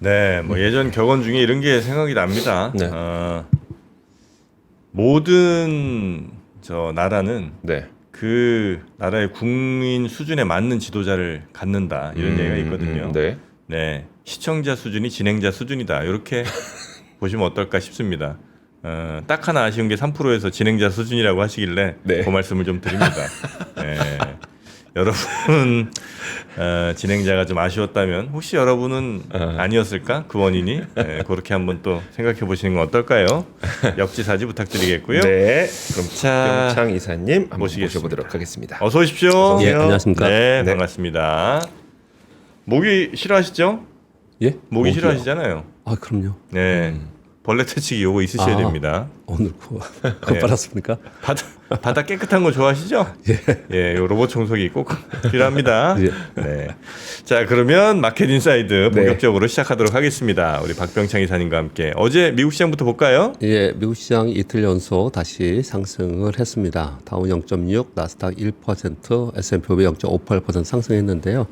네, 뭐 예전 격언 중에 이런 게 생각이 납니다. 네. 모든 저 나라는 네. 그 나라의 국민 수준에 맞는 지도자를 갖는다 이런 얘기가 있거든요. 네. 네, 시청자 수준이 진행자 수준이다 이렇게 보시면 어떨까 싶습니다. 딱 하나 아쉬운 게 3%에서 진행자 수준이라고 하시길래 네. 그 말씀을 좀 드립니다. 네. 여러분 진행자가 좀 아쉬웠다면 혹시 여러분은 아니었을까 그 원인이 그렇게 한번 또 생각해 보시는 건 어떨까요? 역지사지 부탁드리겠고요. 네. 그럼 자, 박병창 이사님 한번 모시겠습니다. 모셔보도록 하겠습니다. 어서 오십시오. 어서 예, 오세요. 안녕하십니까. 네, 네. 반갑습니다. 모기 싫어하시죠? 예? 모기 모기요? 싫어하시잖아요. 아, 그럼요. 네, 벌레 퇴치기 요거 있으셔야 아. 됩니다. 오늘 그거 네. 빨았습니까? 바닥 깨끗한 거 좋아하시죠? 예, 요 로봇 청소기 꼭 필요합니다. 예. 네. 자, 그러면 마켓 인사이드 네. 본격적으로 시작하도록 하겠습니다. 우리 박병창 이사님과 함께 어제 미국 시장부터 볼까요? 예, 미국 시장이 이틀 연속 다시 상승을 했습니다. 다우 0.6, 나스닥 1%, S&P 500 0.58% 상승했는데요.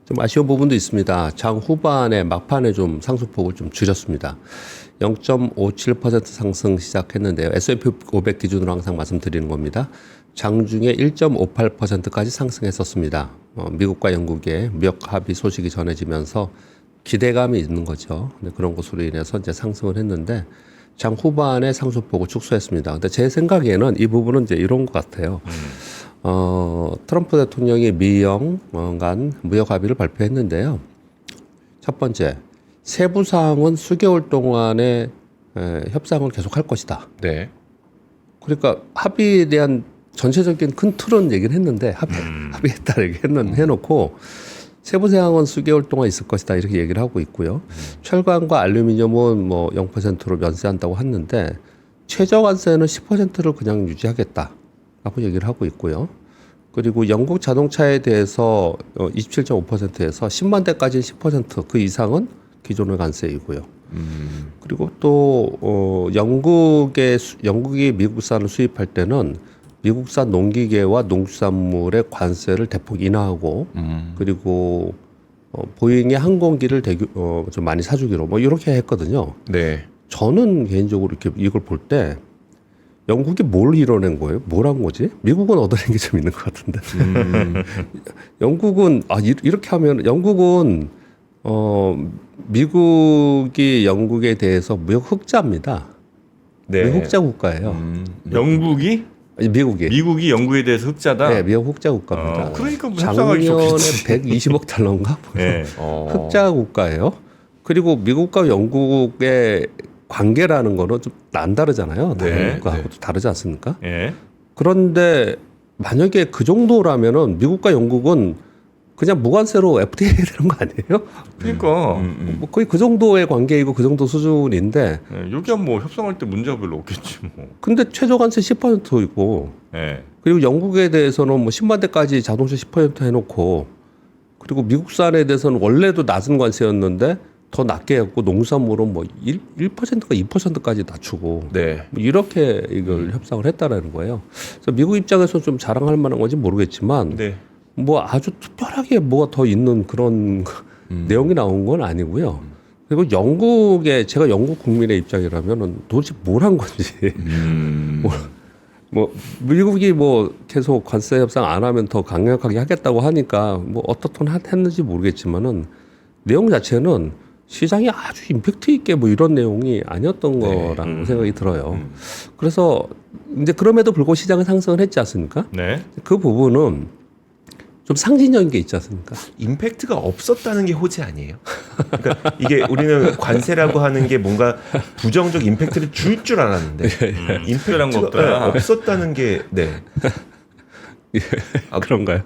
좀 아쉬운 부분도 있습니다. 장 후반에 막판에 좀 상승폭을 좀 줄였습니다. 0.57% 상승 시작했는데요. S&P 500 기준으로 항상 말씀드리는 겁니다. 장중에 1.58%까지 상승했었습니다. 미국과 영국의 무역 합의 소식이 전해지면서 기대감이 있는 거죠. 근데 그런 것으로 인해서 이제 상승을 했는데 장 후반에 상승폭을 축소했습니다. 근데 제 생각에는 이 부분은 이제 이런 것 같아요. 트럼프 대통령이 미영 간 무역 합의를 발표했는데요. 첫 번째, 세부 사항은 수개월 동안의 협상을 계속할 것이다. 네. 그러니까 합의에 대한 전체적인 큰 틀은 얘기를 했는데 합의했다 얘기했는 해놓고 세부 사항은 수개월 동안 있을 것이다 이렇게 얘기를 하고 있고요. 철강과 알루미늄은 뭐 0%로 면세한다고 했는데 최저 관세는 10%를 그냥 유지하겠다라고 얘기를 하고 있고요. 그리고 영국 자동차에 대해서 27.5%에서 10만 대까지 10%그 이상은 기존의 관세이고요. 그리고 또 영국이 미국산을 수입할 때는 미국산 농기계와 농수산물의 관세를 대폭 인하하고 그리고 보잉의 항공기를 좀 많이 사주기로 뭐 이렇게 했거든요. 네. 저는 개인적으로 이렇게 이걸 볼 때 영국이 뭘 이뤄낸 거예요? 뭘 한 거지? 미국은 얻어낸 게 좀 있는 것 같은데. 영국은 이렇게 하면 영국은 미국이 영국에 대해서 무역 흑자입니다. 네. 무역 흑자 국가예요. 영국이 아니, 미국이 영국에 대해서 흑자다. 네, 미국 흑자 국가입니다. 그러니까 뭐 협상하기 작년에 좋겠지. 120억 달러인가? 네. 흑자 국가예요. 그리고 미국과 영국의 관계라는 거는 좀 난다르잖아요. 다른 네. 국가하고도 다르지 않습니까? 예. 그런데 만약에 그 정도라면은 미국과 영국은 그냥 무관세로 FTA 되는 거 아니에요? 그러니까 뭐 거의 그 정도의 관계이고 그 정도 수준인데 여기야 뭐 협상할 때 문제가 별로 없겠지 뭐. 근데 최저 관세 10%이고 예. 그리고 영국에 대해서는 뭐 10만 대까지 자동차 10% 해놓고 그리고 미국산에 대해서는 원래도 낮은 관세였는데 더 낮게 했고 농산물은 뭐 1%가 2%까지 낮추고 네. 뭐 이렇게 이걸 협상을 했다라는 거예요. 그래서 미국 입장에서 좀 자랑할 만한 건지 모르겠지만 네. 뭐 아주 특별하게 뭐가 더 있는 그런 내용이 나온 건 아니고요. 그리고 제가 영국 국민의 입장이라면은 도대체 뭘 한 건지 뭐 미국이 뭐 계속 관세 협상 안 하면 더 강력하게 하겠다고 하니까 뭐 어떻든 했는지 모르겠지만은 내용 자체는 시장이 아주 임팩트 있게 뭐 이런 내용이 아니었던 거라고 생각이 들어요. 그래서 이제 그럼에도 불구하고 시장은 상승을 했지 않습니까? 네. 그 부분은 좀 상징적인 게 있지 않습니까? 임팩트가 없었다는 게 호재 아니에요? 그러니까 이게 우리는 관세라고 하는 게 뭔가 부정적 임팩트를 줄 줄 알았는데 특별한 거 임팩트가 없더라. 없었다는 게 네. 그런가요?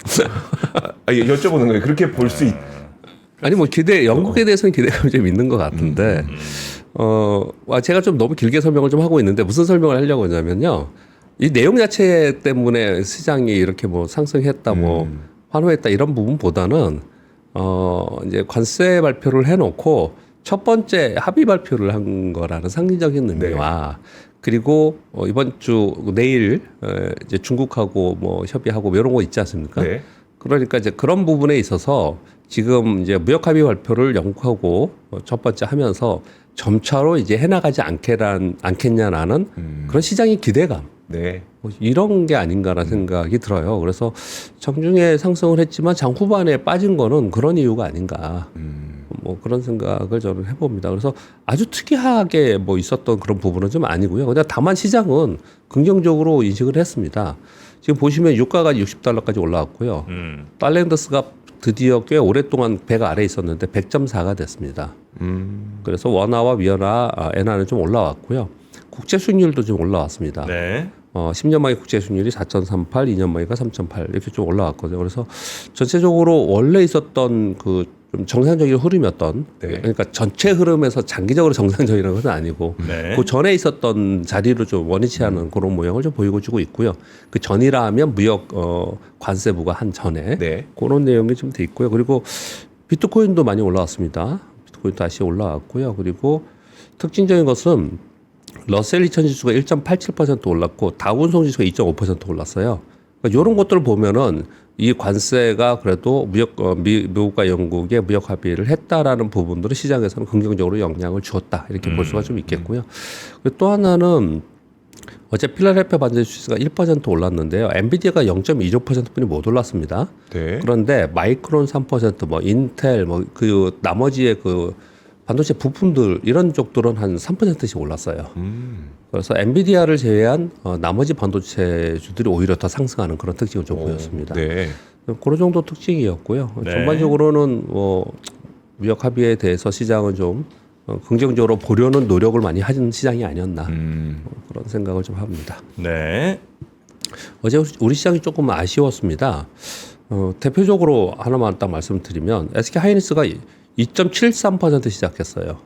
여쭤보는 거예요. 그렇게 볼 수 있. 아니 뭐 영국에 대해서는 기대감이 좀 있는 것 같은데 제가 좀 너무 길게 설명을 좀 하고 있는데 무슨 설명을 하려고 하냐면요. 이 내용 자체 때문에 시장이 이렇게 뭐 상승했다 뭐 환호했다 이런 부분보다는 이제 관세 발표를 해놓고 첫 번째 합의 발표를 한 거라는 상징적인 의미와 그리고 이번 주 내일 이제 중국하고 뭐 협의하고 뭐 이런 거 있지 않습니까? 네. 그러니까 이제 그런 부분에 있어서 지금 이제 무역 합의 발표를 영국하고 첫 번째 하면서 점차로 이제 해나가지 않겠냐라는 그런 시장의 기대감. 네. 뭐 이런 게 아닌가라는 생각이 들어요. 그래서 장중에 상승을 했지만 장 후반에 빠진 거는 그런 이유가 아닌가. 뭐 그런 생각을 저는 해봅니다. 그래서 아주 특이하게 뭐 있었던 그런 부분은 좀 아니고요. 그냥 다만 시장은 긍정적으로 인식을 했습니다. 지금 보시면 유가가 60달러까지 올라왔고요. 달러인더스가 드디어 꽤 오랫동안 100 아래에 있었는데 100.4가 됐습니다. 그래서 원화와 위안화, 엔화는 좀 올라왔고요. 국제 수익률도 좀 올라왔습니다. 네. 10년 만기 국제 수익률이 4.38, 2년 만기가 3.8 이렇게 좀 올라왔거든요. 그래서 전체적으로 원래 있었던 그 좀 정상적인 흐름이었던 네. 그러니까 전체 흐름에서 장기적으로 정상적이라는 것은 아니고 네. 그 전에 있었던 자리로 좀 원위치 않은 그런 모양을 좀 보이고 주고 있고요. 그 전이라 하면 무역 관세부가 한 전에 네. 그런 내용이 좀 돼 있고요. 그리고 비트코인도 많이 올라왔습니다. 비트코인 다시 올라왔고요. 그리고 특징적인 것은 러셀 2000 지수가 1.87% 올랐고 다운송 지수가 2.5% 올랐어요. 그러니까 이런 것들을 보면은 이 관세가 그래도 미국과 영국의 무역 합의를 했다라는 부분들을 시장에서는 긍정적으로 영향을 주었다 이렇게 볼 수가 좀 있겠고요. 그리고 또 하나는 어제 필라델피아 반도체 지수가 1% 올랐는데요. 엔비디아가 0.26%뿐이 못 올랐습니다. 네. 그런데 마이크론 3%, 뭐 인텔, 뭐 그 나머지의 그 반도체 부품들 이런 쪽들은 한 3%씩 올랐어요. 그래서 엔비디아를 제외한 나머지 반도체주들이 오히려 더 상승하는 그런 특징을 좀 보였습니다. 네. 그런 정도 특징이었고요. 네. 전반적으로는 뭐 무역 합의에 대해서 시장은 좀 긍정적으로 보려는 노력을 많이 하는 시장이 아니었나 그런 생각을 좀 합니다. 네. 어제 우리 시장이 조금 아쉬웠습니다. 대표적으로 하나만 딱 말씀드리면 SK 하이닉스가 2.73% 시작했어요.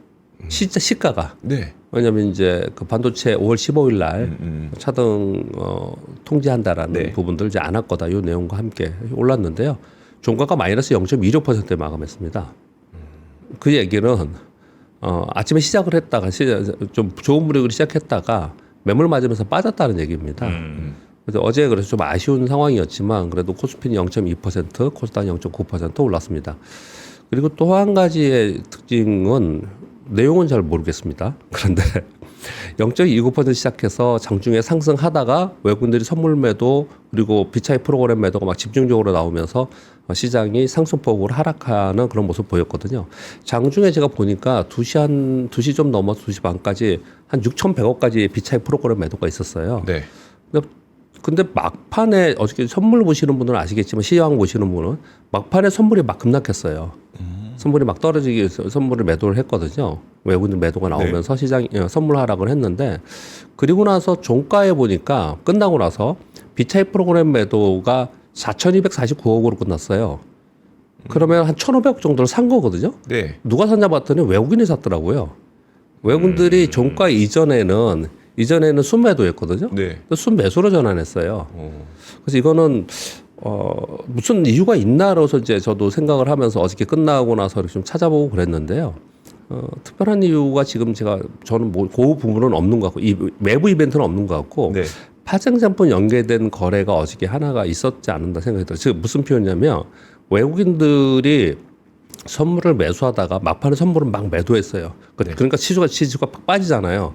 시가가. 네. 왜냐하면 이제 그 반도체 5월 15일 날 차등 통제한다라는 네. 부분들 이제 안 할 거다 이 내용과 함께 올랐는데요. 종가가 마이너스 0.26%에 마감했습니다. 그 얘기는 아침에 시작을 했다가 좀 좋은 분위기로 시작했다가 매물 맞으면서 빠졌다는 얘기입니다. 그래서 어제 그래서 좀 아쉬운 상황이었지만 그래도 코스피는 0.2%, 코스닥 0.9% 올랐습니다. 그리고 또 한 가지의 특징은 내용은 잘 모르겠습니다. 그런데 0.29% 시작해서 장중에 상승하다가 외국인들이 선물 매도 그리고 비차익 프로그램 매도가 막 집중적으로 나오면서 시장이 상승폭으로 하락하는 그런 모습 보였거든요. 장중에 제가 보니까 2시 좀 넘어서 2시 반까지 한 6,100억까지 비차익 프로그램 매도가 있었어요. 네. 근데 막판에 어저께 선물 보시는 분들은 아시겠지만 시황 보시는 분은 막판에 선물이 막 급락했어요. 선물이 막 떨어지기 위해서 선물을 매도를 했거든요. 외국인 매도가 나오면서 시장이 선물 하락을 했는데 그리고 나서 종가에 보니까 끝나고 나서 비차익 프로그램 매도가 4,249억으로 끝났어요. 그러면 한 1,500억 정도를 산 거거든요. 네. 누가 샀냐 봤더니 외국인이 샀더라고요. 외국인들이 종가 이전에는 순매도였거든요. 네. 순매수로 전환했어요. 그래서 이거는 무슨 이유가 있나로서 이제 저도 생각을 하면서 어저께 끝나고 나서 이렇게 좀 찾아보고 그랬는데요. 특별한 이유가 지금 저는 뭐 그 부분은 없는 것 같고 외부 이벤트는 없는 것 같고 네. 파생상품 연계된 거래가 어저께 하나가 있었지 않는다 생각이 들어요. 지금 무슨 표현이냐면 외국인들이 선물을 매수하다가 막판에 선물을 막 매도했어요. 그러니까 지수가 팍 빠지잖아요.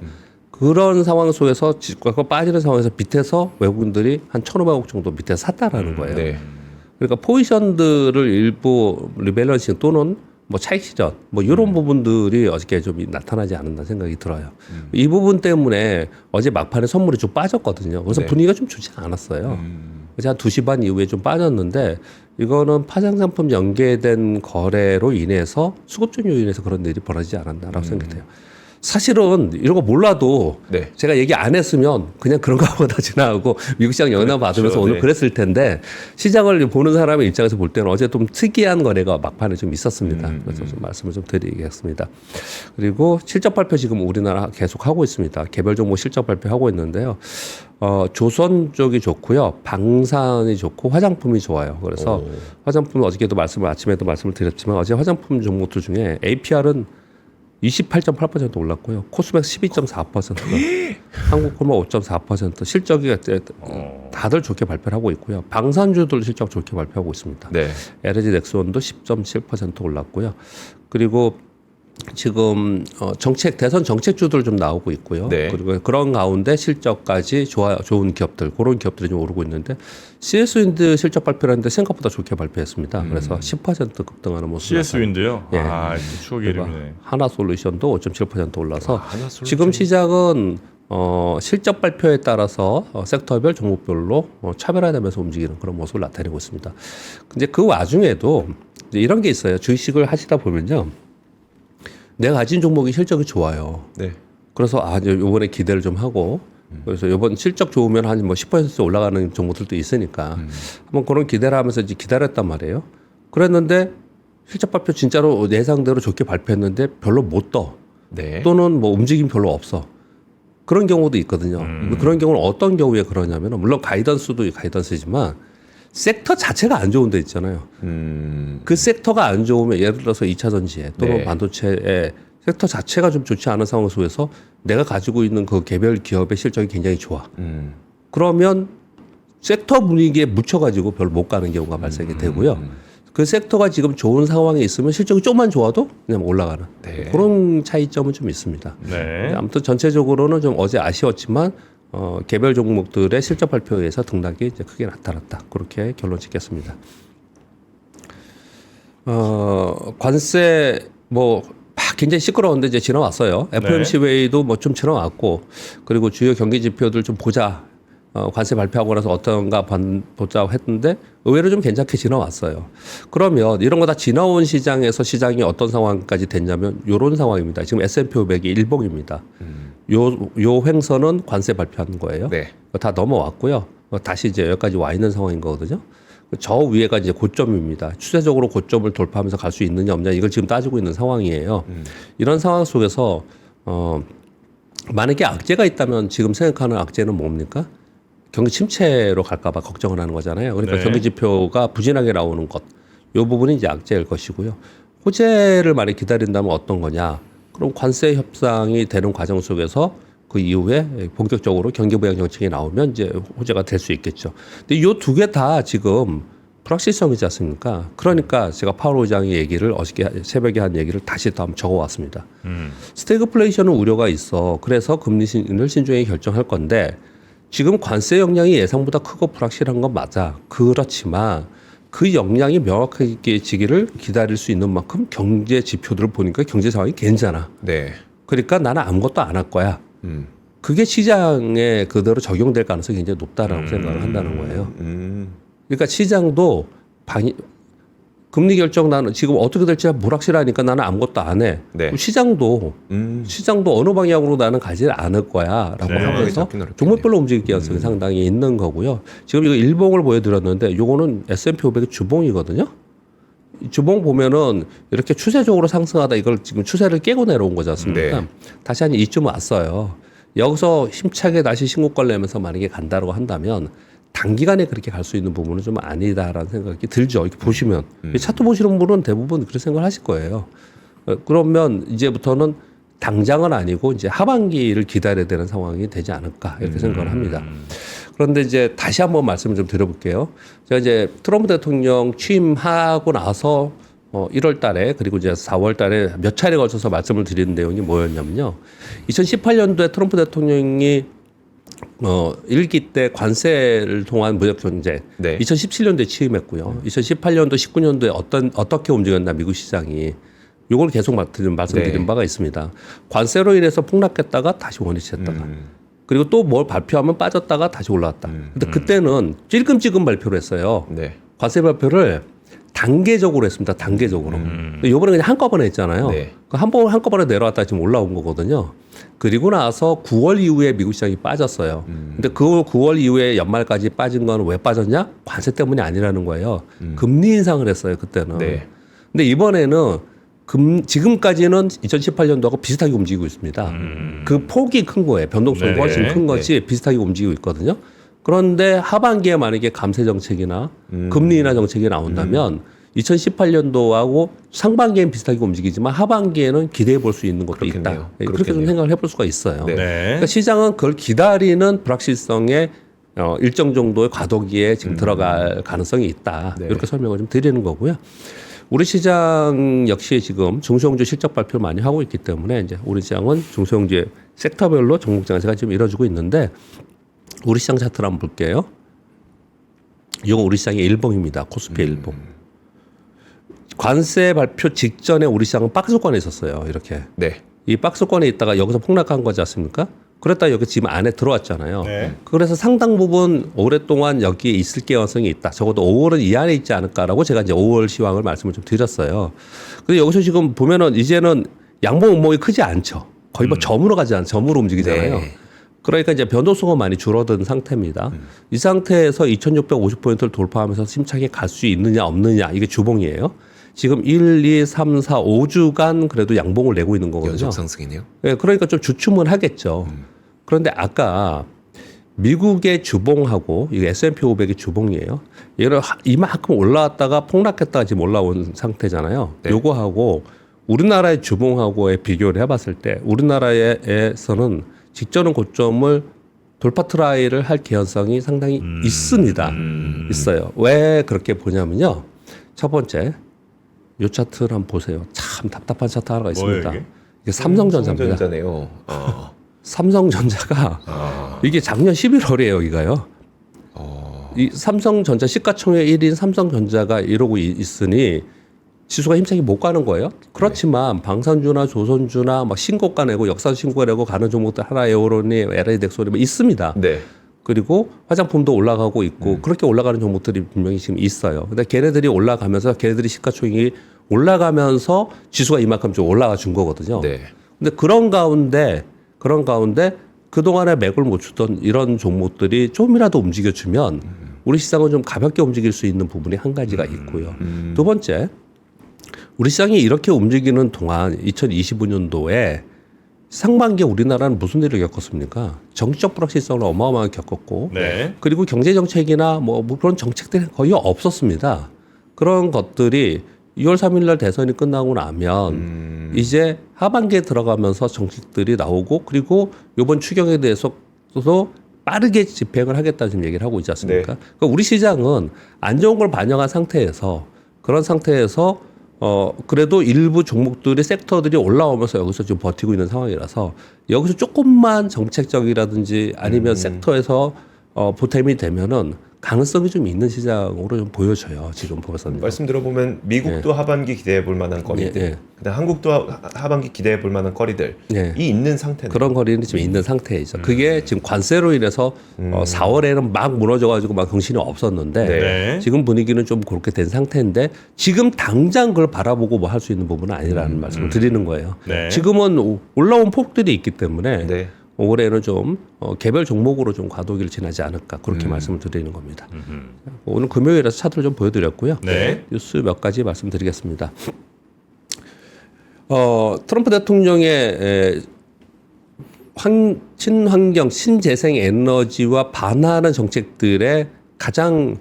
그런 상황 속에서 지수가 빠지는 상황에서 밑에서 외국인들이 한 1,500억 정도 밑에 샀다라는 거예요. 네. 그러니까 포지션들을 일부 리밸런싱 또는 뭐 차익 실현 뭐 이런 부분들이 어저께 좀 나타나지 않는다 생각이 들어요. 이 부분 때문에 어제 막판에 선물이 좀 빠졌거든요. 그래서 네. 분위기가 좀 좋지 않았어요. 그래서 한 2시 반 이후에 좀 빠졌는데 이거는 파생상품 연계된 거래로 인해서 수급적으로 인해서 그런 일이 벌어지지 않았나라고 생각해요. 사실은 이런 거 몰라도 네. 제가 얘기 안 했으면 그냥 그런가 보다 지나가고 미국 시장 영향 받으면서 그렇죠. 오늘 네. 그랬을 텐데 시장을 보는 사람의 입장에서 볼 때는 어제 좀 특이한 거래가 막판에 좀 있었습니다. 그래서 좀 말씀을 좀 드리겠습니다. 그리고 실적 발표 지금 우리나라 계속 하고 있습니다. 개별 종목 실적 발표하고 있는데요. 조선 쪽이 좋고요. 방산이 좋고 화장품이 좋아요. 그래서 화장품은 어저께도 아침에도 말씀을 드렸지만 어제 화장품 종목들 중에 APR은 28.8% 올랐고요. 코스맥 12.4%가 한국콜만 5.4%, 실적이 다들 좋게 발표를 하고 있고요. 방산주들 실적 좋게 발표하고 있습니다. 네. LG 넥스원도 10.7% 올랐고요. 그리고 지금 대선 정책주들 좀 나오고 있고요. 네. 그리고 그런 가운데 실적까지 좋은 기업들, 그런 기업들이 좀 오르고 있는데 CS 윈드 실적 발표를 했는데 생각보다 좋게 발표했습니다. 그래서 10% 급등하는 모습. CS 윈드요? 예. 아, 추억의 이름이네. 하나솔루션도 5.7% 올라서 하나솔루션. 지금 시장은 실적 발표에 따라서 섹터별 종목별로 차별화되면서 움직이는 그런 모습을 나타내고 있습니다. 근데 그 와중에도 이제 이런 게 있어요. 주식을 하시다 보면요. 내가 가진 종목이 실적이 좋아요. 네. 그래서 이제 요번에 기대를 좀 하고 그래서 요번 실적 좋으면 한 뭐 10% 올라가는 종목들도 있으니까 한번 그런 기대를 하면서 이제 기다렸단 말이에요. 그랬는데 실적 발표 진짜로 예상대로 좋게 발표했는데 별로 못 떠. 네. 또는 뭐 움직임 별로 없어. 그런 경우도 있거든요. 그런 경우는 어떤 경우에 그러냐면 물론 가이던스도 가이던스지만 섹터 자체가 안 좋은 데 있잖아요. 그 섹터가 안 좋으면 예를 들어서 2차 전지에 또는 네. 반도체의 섹터 자체가 좀 좋지 않은 상황 속에서 내가 가지고 있는 그 개별 기업의 실적이 굉장히 좋아. 그러면 섹터 분위기에 묻혀가지고 별로 못 가는 경우가 발생이 되고요. 그 섹터가 지금 좋은 상황에 있으면 실적이 조금만 좋아도 그냥 올라가는 네. 그런 차이점은 좀 있습니다. 네. 아무튼 전체적으로는 좀 어제 아쉬웠지만 개별 종목들의 실적 발표에서 등락이 이제 크게 나타났다. 그렇게 결론 짓겠습니다. 관세 뭐 굉장히 시끄러운데 이제 지나왔어요. FOMC 회의도 뭐 좀 지나왔고 그리고 주요 경기 지표들 좀 보자. 관세 발표하고 나서 어떤가 보자 했는데 의외로 좀 괜찮게 지나왔어요. 그러면 이런 거 다 지나온 시장에서 시장이 어떤 상황까지 됐냐면 이런 상황입니다. 지금 S&P 500이 일봉입니다. 요 횡선은 관세 발표하는 거예요. 네. 다 넘어왔고요. 다시 이제 여기까지 와 있는 상황인 거거든요. 저 위에가 이제 고점입니다. 추세적으로 고점을 돌파하면서 갈 수 있느냐 없느냐 이걸 지금 따지고 있는 상황이에요. 이런 상황 속에서 만약에 악재가 있다면 지금 생각하는 악재는 뭡니까? 경기 침체로 갈까봐 걱정을 하는 거잖아요. 그러니까 네. 경기 지표가 부진하게 나오는 것, 이 부분이 이제 악재일 것이고요. 호재를 많이 기다린다면 어떤 거냐? 그럼 관세 협상이 되는 과정 속에서 그 이후에 본격적으로 경기 부양 정책이 나오면 이제 호재가 될 수 있겠죠. 근데 이 두 개 다 지금 불확실성이지 않습니까? 그러니까 제가 파월 의장의 얘기를 어저께 새벽에 한 얘기를 다시 또 한번 적어왔습니다. 스태그플레이션은 우려가 있어. 그래서 금리를 신중하게 결정할 건데 지금 관세 역량이 예상보다 크고 불확실한 건 맞아. 그렇지만 그 역량이 명확하게 지기를 기다릴 수 있는 만큼 경제 지표들을 보니까 경제 상황이 괜찮아. 네. 그러니까 나는 아무것도 안 할 거야. 그게 시장에 그대로 적용될 가능성이 굉장히 높다라고 생각을 한다는 거예요. 그러니까 시장도 금리 결정 나는 지금 어떻게 될지 불확실하니까 나는 아무것도 안 해. 네. 그럼 시장도 어느 방향으로 나는 가지 않을 거야라고 네. 하면서 잡긴 어렵겠네요. 종목별로 움직일 가능성이 상당히 있는 거고요. 지금 이거 일봉을 보여드렸는데 요거는 S&P 500의 주봉이거든요. 이 주봉 보면은 이렇게 추세적으로 상승하다 이걸 지금 추세를 깨고 내려온 거지 않습니까? 네. 다시 한 이쯤 왔어요. 여기서 힘차게 다시 신고가를 내면서 만약에 간다고 한다면 단기간에 그렇게 갈 수 있는 부분은 좀 아니다라는 생각이 들죠. 이렇게 보시면 이 차트 보시는 분은 대부분 그렇게 생각을 하실 거예요. 그러면 이제부터는 당장은 아니고 이제 하반기를 기다려야 되는 상황이 되지 않을까 이렇게 생각을 합니다. 그런데 이제 다시 한번 말씀을 좀 드려볼게요. 제가 이제 트럼프 대통령 취임하고 나서 1월 달에 그리고 이제 4월 달에 몇 차례 걸쳐서 말씀을 드리는 내용이 뭐였냐면요. 2018년도에 트럼프 대통령이 1기 때 관세를 통한 무역 전쟁, 네. 2017년도에 취임했고요. 2018년도, 19년도에 어떻게 움직였나 미국 시장이 요걸 계속 말씀드린 네. 바가 있습니다. 관세로 인해서 폭락했다가 다시 원위치했다가 그리고 또 뭘 발표하면 빠졌다가 다시 올라왔다. 근데 그때는 찔끔찔끔 발표를 했어요. 네. 관세 발표를 단계적으로 했습니다. 단계적으로. 근데 이번에 그냥 한꺼번에 했잖아요. 네. 한꺼번에 내려왔다 지금 올라온 거거든요. 그리고 나서 9월 이후에 미국 시장이 빠졌어요. 근데 그 9월 이후에 연말까지 빠진 건 왜 빠졌냐? 관세 때문이 아니라는 거예요. 금리 인상을 했어요. 그때는. 네. 근데 이번에는 지금까지는 2018년도하고 비슷하게 움직이고 있습니다. 그 폭이 큰 거예요. 변동성이 네. 훨씬 큰 것이 비슷하게 움직이고 있거든요. 그런데 하반기에 만약에 감세 정책이나 금리 인하 정책이 나온다면 2018년도하고 상반기엔 비슷하게 움직이지만 하반기에는 기대해 볼 수 있는 것도 있다. 그렇겠네요. 그렇게 좀 그렇겠네요. 생각을 해볼 수가 있어요. 네. 네. 그러니까 시장은 그걸 기다리는 불확실성에 일정 정도의 과도기에 지금 들어갈 가능성이 있다. 네. 이렇게 설명을 좀 드리는 거고요. 우리 시장 역시 지금 중소형주 실적 발표를 많이 하고 있기 때문에 이제 우리 시장은 중소형주의 섹터별로 종목 장세가 지금 이루어지고 있는데 우리 시장 차트를 한번 볼게요. 이거 우리 시장의 일봉입니다. 코스피 일봉. 관세 발표 직전에 우리 시장은 박스권에 있었어요. 이렇게. 네. 이 박스권에 있다가 여기서 폭락한 거지 않습니까? 그랬다 여기 지금 안에 들어왔잖아요. 네. 그래서 상당 부분 오랫동안 여기에 있을 가능성이 있다. 적어도 5월은 이 안에 있지 않을까라고 제가 이제 5월 시황을 말씀을 좀 드렸어요. 근데 여기서 지금 보면은 이제는 양봉 음봉이 크지 않죠. 거의 뭐 점으로 가지 않아요. 점으로 움직이잖아요. 네. 그러니까 이제 변동성은 많이 줄어든 상태입니다. 이 상태에서 2650포인트를 돌파하면서 심차게 갈 수 있느냐 없느냐 이게 주봉이에요. 지금 1, 2, 3, 4, 5주간 그래도 양봉을 내고 있는 거거든요. 연속 상승이네요. 네, 그러니까 좀 주춤은 하겠죠. 그런데 아까 미국의 주봉하고 이게 S&P 500의 주봉이에요. 얘를 이만큼 올라왔다가 폭락했다가 지금 올라온 상태잖아요. 네. 요거하고 우리나라의 주봉하고의 비교를 해봤을 때 우리나라에서는 직전은 고점을 돌파 트라이를 할 개연성이 상당히 있습니다. 있어요. 왜 그렇게 보냐면요. 첫 번째, 요 차트를 한번 보세요. 참 답답한 차트 하나가 있습니다. 뭐예요, 이게 삼성전자입니다. 삼성전자네요. 삼성전자가 이게 작년 11월이에요, 여기가요. 이 삼성전자 시가총액 1인 삼성전자가 이러고 있으니 지수가 힘차게 못 가는 거예요. 그렇지만 방산주나 조선주나 막 신고가 내고 역사 신고가 내고 가는 종목들 하나 에어로니, LA 덱소니 뭐 있습니다. 네. 그리고 화장품도 올라가고 있고 그렇게 올라가는 종목들이 분명히 지금 있어요. 근데 걔네들이 올라가면서 걔네들이 시가총액이 올라가면서 지수가 이만큼 좀 올라가 준 거거든요. 네. 근데 그런 가운데 그동안에 맥을 못 추던 이런 종목들이 좀이라도 움직여주면 우리 시장은 좀 가볍게 움직일 수 있는 부분이 한 가지가 있고요. 두 번째, 우리 시장이 이렇게 움직이는 동안 2025년도에 상반기에 우리나라는 무슨 일을 겪었습니까? 정치적 불확실성을 어마어마하게 겪었고 네. 그리고 경제 정책이나 뭐 그런 정책들이 거의 없었습니다. 그런 것들이 2월 3일 날 대선이 끝나고 나면 이제 하반기에 들어가면서 정책들이 나오고 그리고 이번 추경에 대해서도 빠르게 집행을 하겠다는 지금 얘기를 하고 있지 않습니까? 네. 그러니까 우리 시장은 안 좋은 걸 반영한 상태에서 그런 상태에서 그래도 일부 종목들이 섹터들이 올라오면서 여기서 지금 버티고 있는 상황이라서 여기서 조금만 정책적이라든지 아니면 섹터에서 보탬이 되면은 가능성이 좀 있는 시장으로 좀 보여져요. 지금 보면서는. 말씀 들어보면 미국도 하반기 기대해 볼 만한 거리들, 예. 그다음 한국도 하반기 기대해 볼 만한 거리들이 예. 있는 상태네요. 그런 거리는 지금 있는 상태이죠. 그게 지금 관세로 인해서 4월에는 막 무너져가지고 막 정신이 없었는데 네. 지금 분위기는 좀 그렇게 된 상태인데 지금 당장 그걸 바라보고 뭐 할 수 있는 부분은 아니라는 말씀을 드리는 거예요. 네. 지금은 올라온 폭들이 있기 때문에 네. 올해는 좀 개별 종목으로 좀 과도기를 지나지 않을까 그렇게 말씀을 드리는 겁니다. 오늘 금요일에서 차트를 좀 보여드렸고요. 네. 뉴스 몇 가지 말씀드리겠습니다. 트럼프 대통령의 친환경, 신재생 에너지와 반하는 정책들에 가장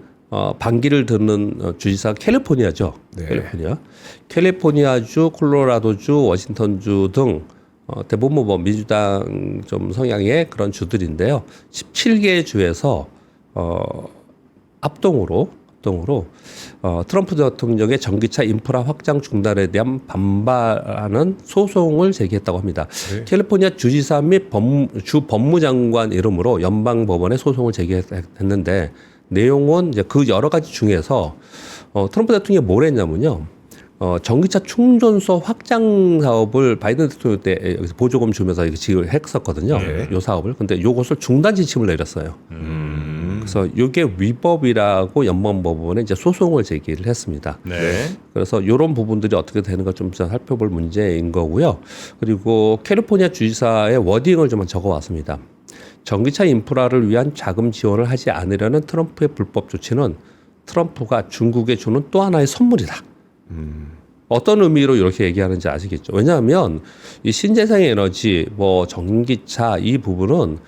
반기를 드는 주지사가 캘리포니아죠. 네. 캘리포니아주, 콜로라도주, 워싱턴주 등 대부분 뭐 민주당 좀 성향의 그런 주들인데요. 17개 주에서 합동으로 트럼프 대통령의 전기차 인프라 확장 중단에 대한 반발하는 소송을 제기했다고 합니다. 네. 캘리포니아 주지사 및 주 법무장관 이름으로 연방법원에 소송을 제기했는데 내용은 이제 그 여러 가지 중에서 트럼프 대통령이 뭘 했냐면요. 전기차 충전소 확장 사업을 바이든 대통령 때 여기서 보조금 주면서 이거 지금 했었거든요. 네. 요 사업을. 근데 요것을 중단 지침을 내렸어요. 그래서 이게 위법이라고 연방법원에 이제 소송을 제기를 했습니다. 네. 그래서 이런 부분들이 어떻게 되는가 좀 살펴볼 문제인 거고요. 그리고 캘리포니아 주지사의 워딩을 좀 적어왔습니다. 전기차 인프라를 위한 자금 지원을 하지 않으려는 트럼프의 불법 조치는 트럼프가 중국에 주는 또 하나의 선물이다. 어떤 의미로 이렇게 얘기하는지 아시겠죠? 왜냐하면 이 신재생 에너지, 뭐 전기차 이 부분은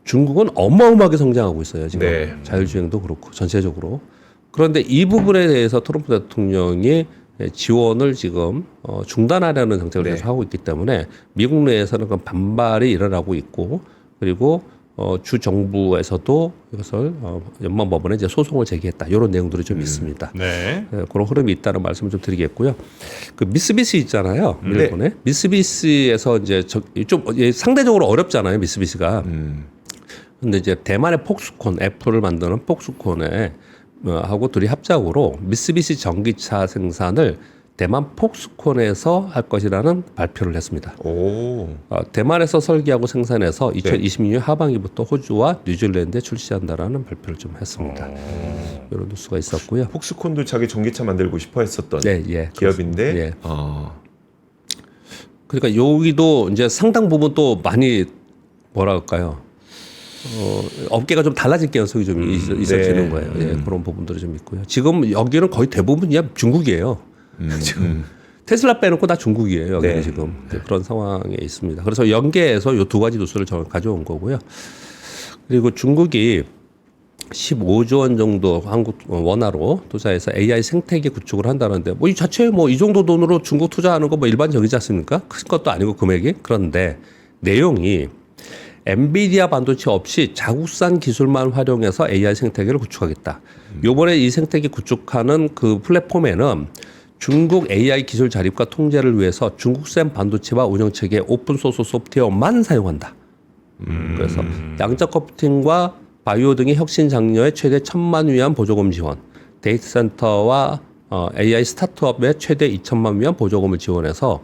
중국은 어마어마하게 성장하고 있어요. 지금 네. 자율주행도 그렇고 전체적으로 그런데 이 부분에 대해서 트럼프 대통령이 지원을 지금 중단하려는 정책을 계속 하고 있기 때문에 미국 내에서는 그 반발이 일어나고 있고 그리고 주 정부에서도 이것을 연방법원에 이제 소송을 제기했다 이런 내용들이 좀 있습니다. 네. 그런 흐름이 있다는 말씀을 좀 드리겠고요. 그 미쓰비시 있잖아요, 일본에 미쓰비시에서 이제 좀 상대적으로 어렵잖아요, 미쓰비시가. 근데 이제 대만의 폭스콘 애플을 만드는 폭스콘에 하고 둘이 합작으로 미쓰비시 전기차 생산을 대만 폭스콘에서 할 것이라는 발표를 했습니다. 오. 대만에서 설계하고 생산해서 2026년 하반기부터 호주와 뉴질랜드에 출시한다라는 발표를 좀 했습니다. 이런 뉴스가 있었고요. 폭스콘도 자기 전기차 만들고 싶어 했었던 예, 기업인데. 예. 그러니까 여기도 이제 상당 부분 또 많이 뭐라 할까요? 업계가 좀 달라질 가능성이 좀 있어지는 거예요. 예, 그런 부분들이 좀 있고요. 지금 여기는 거의 대부분 그냥 중국이에요. 지금 테슬라 빼놓고 다 중국이에요. 여기는 지금 그런 상황에 있습니다. 그래서 연계해서 이 두 가지 뉴스를 저는 가져온 거고요. 그리고 중국이 15조 원 정도 한국 원화로 투자해서 AI 생태계 구축을 한다는데 뭐 이 자체에 뭐 이 정도 돈으로 중국 투자하는 거 뭐 일반적이지 않습니까? 큰 것도 아니고 금액이. 그런데 내용이 엔비디아 반도체 없이 자국산 기술만 활용해서 AI 생태계를 구축하겠다. 요번에 이 생태계 구축하는 그 플랫폼에는 중국 AI 기술 자립과 통제를 위해서 중국산 반도체와 운영체계 오픈소스 소프트웨어만 사용한다. 그래서 양적 컴퓨팅과 바이오 등의 혁신 장려에 최대 1,000만 위안 보조금 지원, 데이터 센터와 AI 스타트업에 최대 2,000만 위안 보조금을 지원해서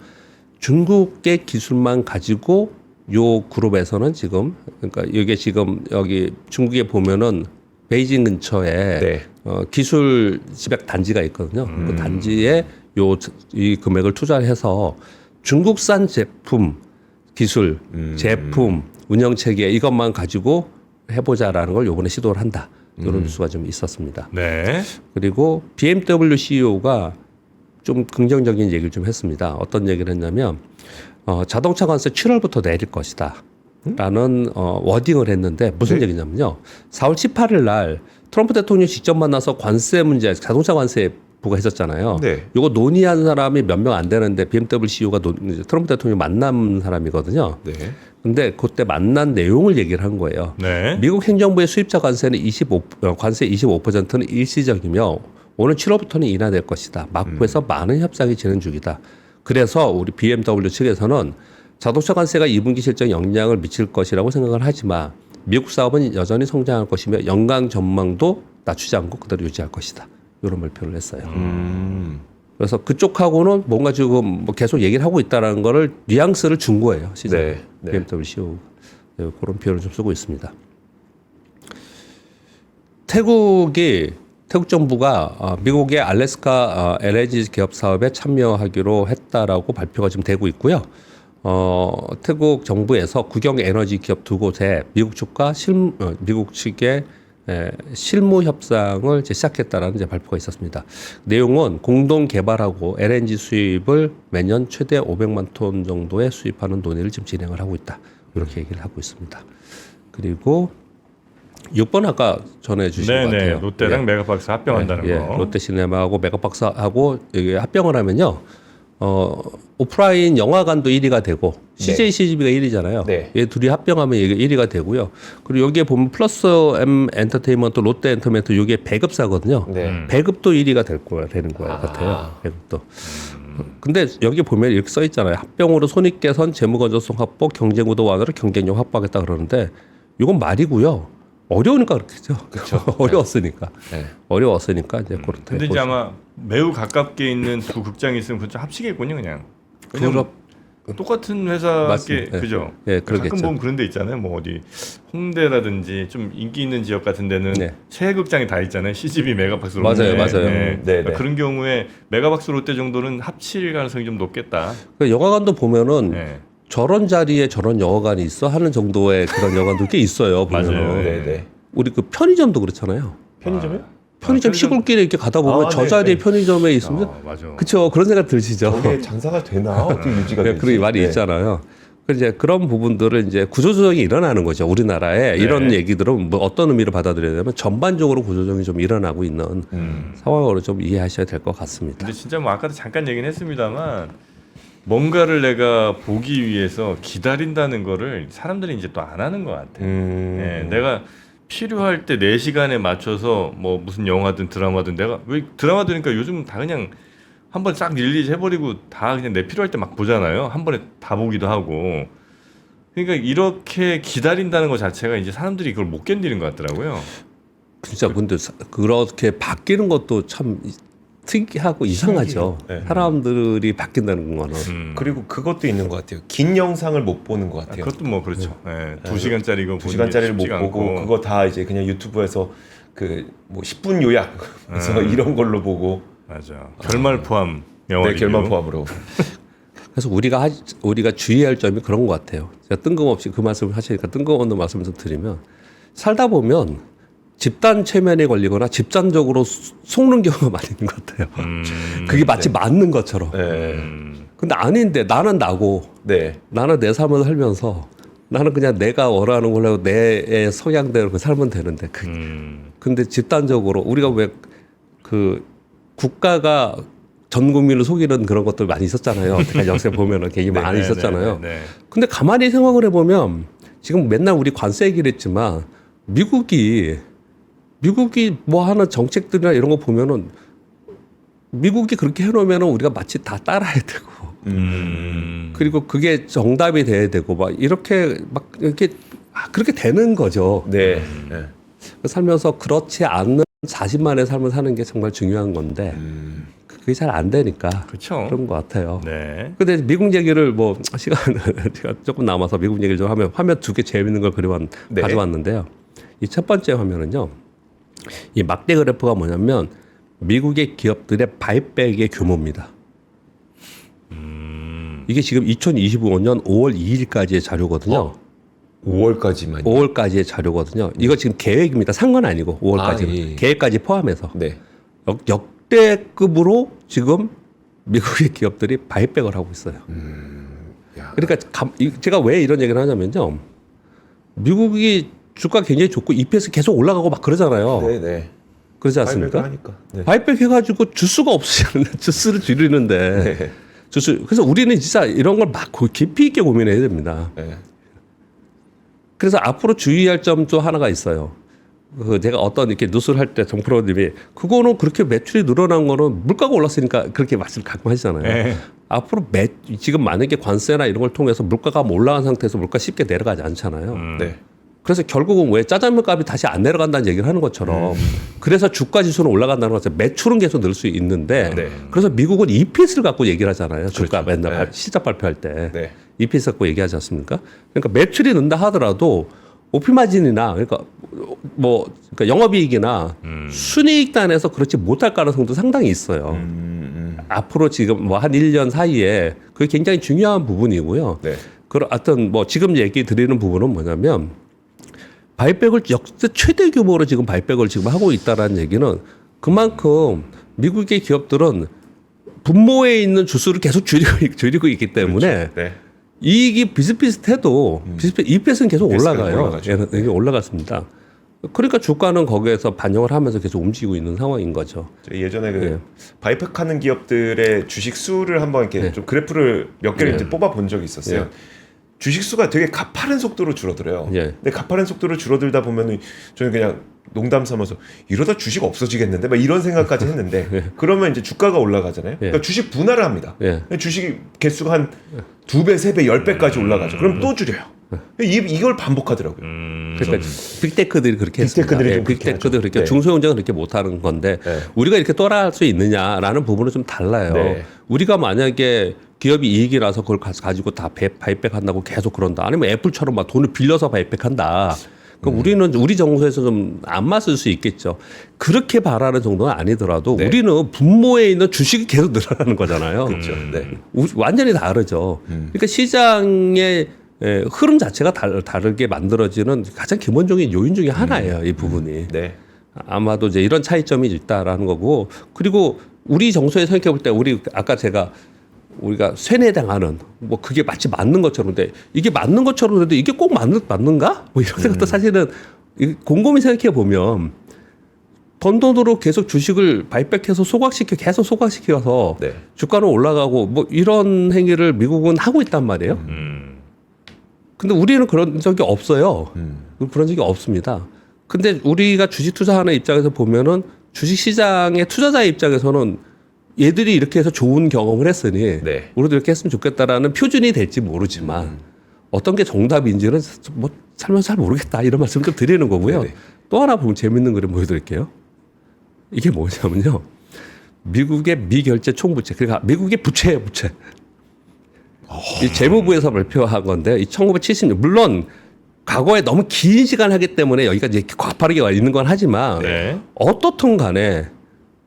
중국의 기술만 가지고 요 그룹에서는 지금 그러니까 이게 지금 여기 중국에 보면은 베이징 근처에 기술 집약 단지가 있거든요. 그 단지에 이 금액을 투자해서 중국산 제품, 기술, 제품, 운영 체계 이것만 가지고 해보자라는 걸 요번에 시도를 한다. 이런 뉴스가 좀 있었습니다. 네. 그리고 BMW CEO가 좀 긍정적인 얘기를 좀 했습니다. 어떤 얘기를 했냐면 자동차 관세 7월부터 내릴 것이다. 라는 워딩을 했는데 무슨 얘기냐면요. 4월 18일 날 트럼프 대통령이 직접 만나서 관세 문제, 자동차 관세 부과했었잖아요. 이거 논의한 사람이 몇 명 안 되는데 BMW CEO가 트럼프 대통령 만난 사람이거든요. 근데 그때 만난 내용을 얘기를 한 거예요. 미국 행정부의 수입자 관세는 관세 25%는 일시적이며 오늘 7월부터는 인하될 것이다. 막부에서 많은 협상이 진행 중이다. 그래서 우리 BMW 측에서는 자동차 관세가 2분기 실적에 영향을 미칠 것이라고 생각을 하지만 미국 사업은 여전히 성장할 것이며 연간 전망도 낮추지 않고 그대로 유지할 것이다. 이런 발표를 했어요. 그래서 그쪽하고는 뭔가 지금 뭐 계속 얘기를 하고 있다는 거를 뉘앙스를 준 거예요. 시즌 BMW CEO 그런 표현을 좀 쓰고 있습니다. 태국 정부가 미국의 알래스카 LNG 기업 사업에 참여하기로 했다라고 발표가 지금 되고 있고요. 태국 정부에서 국영 에너지 기업 두 곳에 미국 측의 실무 협상을 이제 시작했다라는 이제 발표가 있었습니다. 내용은 공동 개발하고 LNG 수입을 매년 최대 500만 톤 정도에 수입하는 논의를 지금 진행을 하고 있다. 이렇게 얘기를 하고 있습니다. 그리고 6번 아까 전해주신 것 같아요. 롯데랑 메가박스 합병한다는 거. 롯데시네마하고 메가박스하고 여기 합병을 하면요. 오프라인 영화관도 1위가 되고 CJ CGV가 1위잖아요. 얘 둘이 합병하면 이게 1위가 되고요. 그리고 여기에 보면 플러스 M 엔터테인먼트, 롯데 엔터테인먼트 이게 배급사거든요. 배급도 1위가 되는 거예요. 같아요. 배급도. 근데 여기 보면 이렇게 써 있잖아요. 합병으로 손익 개선, 재무 건전성 확보, 경쟁 구도 완화로 경쟁력 확보하겠다 그러는데 이건 말이고요. 어려우니까 그렇겠죠. 어려웠으니까. 어려웠으니까 이제 그렇다. 근데 이제 아마 매우 가깝게 있는 두 극장이 있으면 그좀 합치겠군요, 그냥. 왜냐면 똑같은 회사께 그죠. 가끔 보면 그런 데 있잖아요. 뭐 어디 홍대라든지 좀 인기 있는 지역 같은 데는 세 극장이 다 있잖아요. CGV, 메가박스, 롯데. 맞아요. 그러니까 그런 경우에 메가박스, 롯데 정도는 합칠 가능성이 좀 높겠다. 그러니까 영화관도 보면은 저런 자리에 저런 영화관이 있어 하는 정도의 그런 영화관도 꽤 있어요. 보면은. 우리 그 편의점도 그렇잖아요. 편의점이요? 편의점 시골길에 이렇게 가다 보면 저 자리에 편의점에 있으면 그렇죠. 그런 생각 드시죠. 저게 장사가 되나? 어떻게 유지가 되지? 그런 말이 있잖아요. 이제 그런 부분들을 이제 구조조정이 일어나는 거죠. 우리나라에 이런 얘기들은 뭐 어떤 의미로 받아들여야 되면 전반적으로 구조조정이 좀 일어나고 있는 상황으로 좀 이해하셔야 될 것 같습니다. 근데 진짜 뭐 아까도 잠깐 얘기는 했습니다만 뭔가를 내가 보기 위해서 기다린다는 거를 사람들이 이제 또 안 하는 것 같아요. 예, 내가 필요할 때 4시간에 맞춰서 뭐 무슨 영화든 드라마든 내가 왜 드라마 들으니까 요즘 다 그냥 한 번 싹 릴리즈 해버리고 다 그냥 내 필요할 때 막 보잖아요. 한 번에 다 보기도 하고. 그러니까 이렇게 기다린다는 것 자체가 이제 사람들이 그걸 못 견디는 것 같더라고요. 진짜 근데 그렇게 바뀌는 것도 참 특이하고 이상하죠. 네. 사람들이 바뀐다는 거는. 그리고 그것도 있는 것 같아요. 긴 영상을 못 보는 것 같아요. 그것도 뭐 그렇죠. 예, 2시간짜리 이거 2시간짜리를 못 보고 그거 다 이제 그냥 유튜브에서 그 뭐 10분 요약 그래서 이런 걸로 보고 맞아. 결말 포함 영화 네, 결말 포함으로. 그래서 우리가 주의할 점이 그런 것 같아요. 제가 뜬금없이 그 말씀을 하시니까 뜬금없는 말씀을 좀 드리면 살다 보면 집단 최면에 걸리거나 집단적으로 속는 경우가 많이 있는 것 같아요. 그게 마치 맞는 것처럼. 네. 근데 아닌데 나는 나고 네. 나는 내 삶을 살면서 나는 그냥 내가 원하는 걸로 내 성향대로 살면 되는데 근데 집단적으로 우리가 왜 그 국가가 전 국민을 속이는 그런 것들 많이 있었잖아요. 제가 역사 보면은 되게 많이 있었잖아요. 네. 근데 가만히 생각을 해보면 지금 맨날 우리 관세 얘기를 했지만 미국이 뭐 하는 정책들이나 이런 거 보면은 미국이 그렇게 해놓으면은 우리가 마치 다 따라야 되고 그리고 그게 정답이 돼야 되고 막 이렇게 그렇게 되는 거죠. 네. 네. 살면서 그렇지 않는 자신만의 삶을 사는 게 정말 중요한 건데 그게 잘 안 되니까 그렇죠. 그런 것 같아요. 네. 근데 미국 얘기를 뭐 시간 제가 조금 남아서 미국 얘기를 좀 하면 화면 2개 재밌는 걸 네. 가져왔는데요. 이 첫 번째 화면은요. 이 막대 그래프가 뭐냐면 미국의 기업들의 바이백의 규모입니다. 이게 지금 2025년 5월 2일까지의 자료거든요. 5월까지만. 5월까지의 자료거든요. 이거 지금 계획입니다. 산 건 아니고 5월까지. 예. 계획까지 포함해서. 네. 역대급으로 지금 미국의 기업들이 바이백을 하고 있어요. 야. 그러니까 제가 왜 이런 얘기를 하냐면요. 미국이 주가 굉장히 좋고 EPS 계속 올라가고 막 그러잖아요. 네, 네. 그러지 않습니까? 하니까. 네. 바이백 해가지고 주수가 없으시는데 주수를 줄이는데 네. 그래서 우리는 진짜 이런 걸 막 깊이 있게 고민해야 됩니다. 네. 그래서 앞으로 주의할 점도 하나가 있어요. 제가 어떤 이렇게 뉴스를 할 때 정프로님이 그거는 그렇게 매출이 늘어난 거는 물가가 올랐으니까 그렇게 말씀 가끔 하시잖아요. 네. 앞으로 지금 만약에 관세나 이런 걸 통해서 물가가 올라간 상태에서 물가 쉽게 내려가지 않잖아요. 네. 그래서 결국은 왜 짜장면 값이 다시 안 내려간다는 얘기를 하는 것처럼 그래서 주가 지수는 올라간다는 것처럼 매출은 계속 늘 수 있는데 네. 그래서 미국은 EPS를 갖고 얘기를 하잖아요. 주가 그렇죠. 맨날 네. 시작 발표할 때 네. EPS 갖고 얘기하지 않습니까? 그러니까 매출이 는다 하더라도 오피 마진이나 그러니까 영업이익이나 순이익단에서 그렇지 못할 가능성도 상당히 있어요. 앞으로 지금 뭐 한 1년 사이에 그게 굉장히 중요한 부분이고요. 네. 하여튼 뭐 지금 얘기 드리는 부분은 뭐냐면 바이백을 역대 최대 규모로 지금 바이백을 지금 하고 있다라는 얘기는 그만큼 미국의 기업들은 분모에 있는 주수를 계속 줄이고 있기 때문에 네. 이익이 비슷비슷해도 EPS는 계속 올라가요. 올라가죠. 이게 올라갔습니다. 그러니까 주가는 거기에서 반영을 하면서 계속 움직이고 있는 상황인 거죠. 예전에 네. 바이팩하는 기업들의 주식 수를 한번 이렇게 좀 그래프를 몇 개를 이제 뽑아 본 적이 있었어요. 주식 수가 되게 가파른 속도로 줄어들어요. 예. 근데 가파른 속도로 줄어들다 보면은 저는 그냥 농담 삼아서 이러다 주식 없어지겠는데 막 이런 생각까지 했는데 그러면 이제 주가가 올라가잖아요. 그러니까 주식 분할을 합니다. 주식 개수가 한 2배, 3배, 10배까지 올라가죠. 그럼 또 줄여요. 이걸 반복하더라고요. 그러니까 빅테크들이 그렇게 빅테크들이 했습니다. 좀 그렇게 빅테크들이 그렇게 하죠. 네. 중소형제는 그렇게 못하는 건데 우리가 이렇게 따라할 수 있느냐라는 부분은 좀 달라요. 네. 우리가 만약에 기업이 이익이 나서 그걸 가지고 다 바이백한다고 계속 그런다. 아니면 애플처럼 막 돈을 빌려서 바이백한다. 그럼 우리는 우리 정서에서 좀 안 맞을 수 있겠죠. 그렇게 바라는 정도는 아니더라도 우리는 분모에 있는 주식이 계속 늘어나는 거잖아요. 그렇죠. 네. 완전히 다르죠. 그러니까 시장의 흐름 자체가 다르게 만들어지는 가장 기본적인 요인 중에 하나예요. 이 부분이. 네. 아마도 이제 이런 차이점이 있다라는 거고 그리고 우리 정서에 생각해 볼 때 우리 아까 제가 우리가 세뇌당하는 뭐 그게 마치 맞는 것처럼 근데 이게 맞는 것처럼 해도 이게 꼭 맞는가? 뭐 이런 생각도 사실은 곰곰이 생각해 보면 던던으로 계속 주식을 바이백해서 계속 소각시켜서 네. 주가는 올라가고 뭐 이런 행위를 미국은 하고 있단 말이에요. 근데 우리는 그런 적이 없어요. 그런 적이 없습니다. 근데 우리가 주식 투자하는 입장에서 보면은 주식 시장의 투자자의 입장에서는 얘들이 이렇게 해서 좋은 경험을 했으니 네. 우리도 이렇게 했으면 좋겠다라는 표준이 될지 모르지만 어떤 게 정답인지는 뭐 살면서 잘 모르겠다 이런 말씀 좀 드리는 거고요. 네네. 또 하나 보면 재밌는 그림 보여드릴게요. 이게 뭐냐면요. 미국의 미결제 총부채. 그러니까 미국의 부채예요, 부채. 이 재무부에서 발표한 건데 이 1970년 물론 과거에 너무 긴 시간 하기 때문에 여기가 이제 가파르게 와 있는 건 하지만 네. 어떻든 간에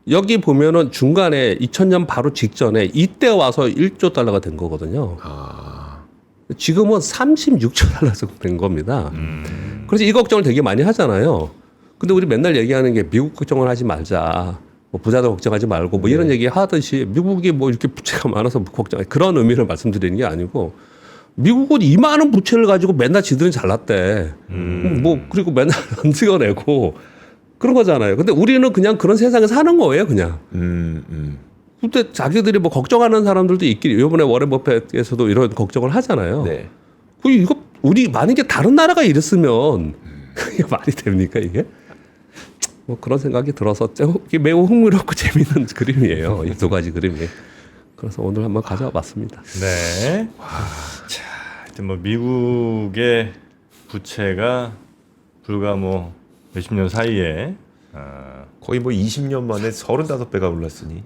여기 보면은 중간에 2000년 바로 직전에 이때 와서 1조 달러가 된 거거든요. 지금은 36조 달러 정도 된 겁니다. 그래서 이 걱정을 되게 많이 하잖아요. 근데 우리 맨날 얘기하는 게 미국 걱정을 하지 말자. 뭐 부자들 걱정하지 말고 뭐 이런 얘기 하듯이 미국이 뭐 이렇게 부채가 많아서 걱정해. 그런 의미를 말씀드리는 게 아니고 미국은 이 많은 부채를 가지고 맨날 지들은 잘났대. 뭐 그리고 맨날 안 찍어내고 그런 거잖아요. 근데 우리는 그냥 그런 세상에 사는 거예요, 그냥. 근데 자기들이 뭐 걱정하는 사람들도 있긴. 이번에 워렌 버핏에서도 이런 걱정을 하잖아요. 네. 이거 우리 만약에 다른 나라가 이랬으면 그게 말이 됩니까 이게? 뭐 그런 생각이 들어서 이게 매우 흥미롭고 재밌는 그림이에요. 이 두 가지 그림이. 그래서 오늘 한번 가져와봤습니다. 네. 자, 하여튼 뭐 미국의 부채가 불과 뭐 몇십 년 사이에 거의 뭐 20년 만에 35배가 올랐으니.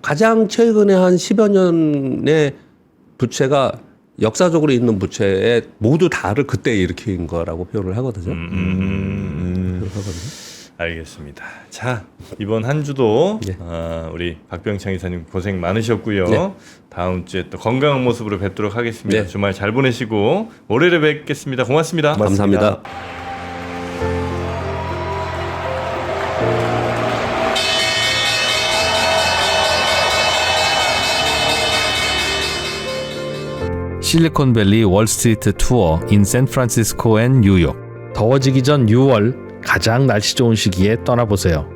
가장 최근에 한 10여 년의 부채가 역사적으로 있는 부채에 모두 다를 그때 일으킨 거라고 표현을 하거든요. 알겠습니다. 자, 이번 한 주도 네. 우리 박병창 이사님 고생 많으셨고요. 네. 다음 주에 또 건강한 모습으로 뵙도록 하겠습니다. 네. 주말 잘 보내시고 월요일에 뵙겠습니다. 고맙습니다. 감사합니다. 실리콘밸리 월스트리트 투어 in 샌프란시스코 앤 뉴욕. 더워지기 전 6월 가장 날씨 좋은 시기에 떠나보세요.